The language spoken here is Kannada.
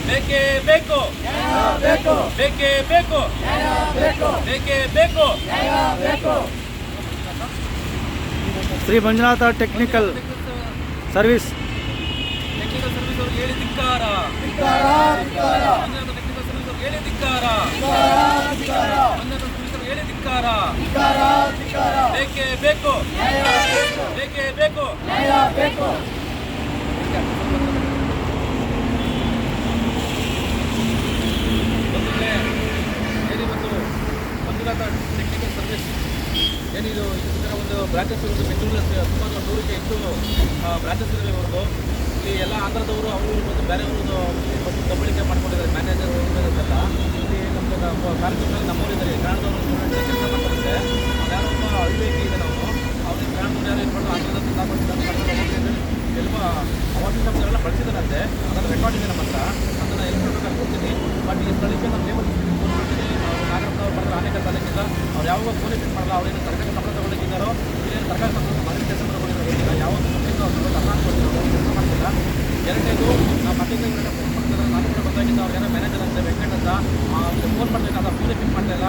ಬೇಕೇ ಬೇಕು, ಬೇಕೇ ಬೇಕು, ಬೇಕೇ ಬೇಕು. ಶ್ರೀ ಮಂಜುನಾಥ ಟೆಕ್ನಿಕಲ್ ಸರ್ವಿಸ್ ಅವರು ಹೇಳಿ ಧಿಕ್ಕಾರ. ಮಂಜುನಾಥ ಟೆಕ್ನಿಕಲ್ ಸರ್ವಿಸ್ ಅವರು ಹೇಳಿ ಧಿಕ್ಕಾರ. ಮಂಜುನಾಥ ಸರ್ವಿಸ್ ಅವರು ಹೇಳಿ ಧಿಕ್ಕಾರ. ಬೇಕೇ ಬೇಕು, ಬೇಕೇ ಬೇಕು. ಏನಿವತ್ತು ಮಂಜುನಾಥ ಟೆಕ್ನಿಕಲ್ ಸರ್ವಿಸ್ ಏನಿದು ಇದರ ಒಂದು ಬ್ರಾಂಚಸ್ ಇರೋದು ಬೆಂಗಳೂರಲ್ಲಿ ಸುಮಾರು 100ಕ್ಕೆ ಹೆಚ್ಚು ಬ್ರಾಂಚಸ್ ಇರಲಿ ಅವ್ರದ್ದು. ಇಲ್ಲಿ ಎಲ್ಲ ಆಂಧ್ರದವರು ಅವರು ಮತ್ತು ಬೇರೆಯವರು ಮತ್ತು ದಬ್ಬಳಿಕೆ ಮಾಡ್ಕೊಂಡಿದ್ದಾರೆ ಮ್ಯಾನೇಜರ್ ಎಲ್ಲ. ಇಲ್ಲಿ ನಮ್ಮ ಕಾರ್ಯಕ್ರಮದಲ್ಲಿ ನಮ್ಮವರಿದ್ದಾರೆ ಕನ್ನಡದವರು ಸ್ಟೂಡೆಂಟ್ಸ್ ಕೆಲಸ ಮಾಡ್ತಾರೆ. ಯಾರೋ ಒಬ್ಬ ಅವಿವೇಕಿ ಇದೆ ನಾವು ಅವ್ರಿಗೆ ಕನ್ನಡದವ್ರು ಯಾರು ಇರ್ಬೋದು ಆಂಧ್ರದಲ್ಲಿ ಕನ್ನಡ ಎಲ್ಲ ಅವಾರ್ಡ್ ಶಬ್ದಗಳೆಲ್ಲ ಬಳಸಿದಾರಂತೆ. ಅದನ್ನು ರೆಕಾರ್ಡ್ ಇದೆ ನಮ್ಮ ಹತ್ರ. ಅದನ್ನು ಎಲ್ಲಿ ಕೊಡಬೇಕಾಗಿ ಕೊಡ್ತೀನಿ. ಬಟ್ ಈ ಸ್ಥಳಕ್ಕೆ ನಮ್ಮ ಲೇಬರ್ ಕೊಟ್ಬಿಡ್ತೀನಿ. ನಾಗರಪ್ಪನವ್ರು ಬರ್ತಾರೆ ಆನೇಕಲ್ ತಾಲೂಕಿಂದ. ಅವ್ರು ಯಾವಾಗ ಫೋನ್ ಪಿಕ್ ಮಾಡಲ್ಲ. ಅವ್ರೇನು ಸರ್ಕಾರಿ ಸಂಬಳ ತಗೊಂಡಿದ್ದಾರೋ ಇಲ್ಲೇನು ಸರ್ಕಾರಿ ಸಂಬಳ ಮನೆ ಕೆಲಸ ಮಾಡಿಲ್ಲ. ಯಾವಾಗ ಕಂಪ್ನಿಯಿಂದ ಅವ್ರು ಅರ್ಥ ಕೆಲಸ ಮಾಡ್ತಿಲ್ಲ. ಎರಡನೇದು ನಾವು ಮತ್ತಿಂದ ಫೋನ್ ಮಾಡ್ತಾರೆ. ನಾನು ಕೂಡ ಬಂದಾಗಿದ್ದ ಅವ್ರಿಗೇನೋ ಮ್ಯಾನೇಜರ್ ಅಂತ ವೆಂಕಟ್ ಅಂತ ಫೋನ್ ಮಾಡಬೇಕಾದ ಫೋನೇ ಪಿಕ್ ಮಾಡ್ತಾ ಇಲ್ಲ.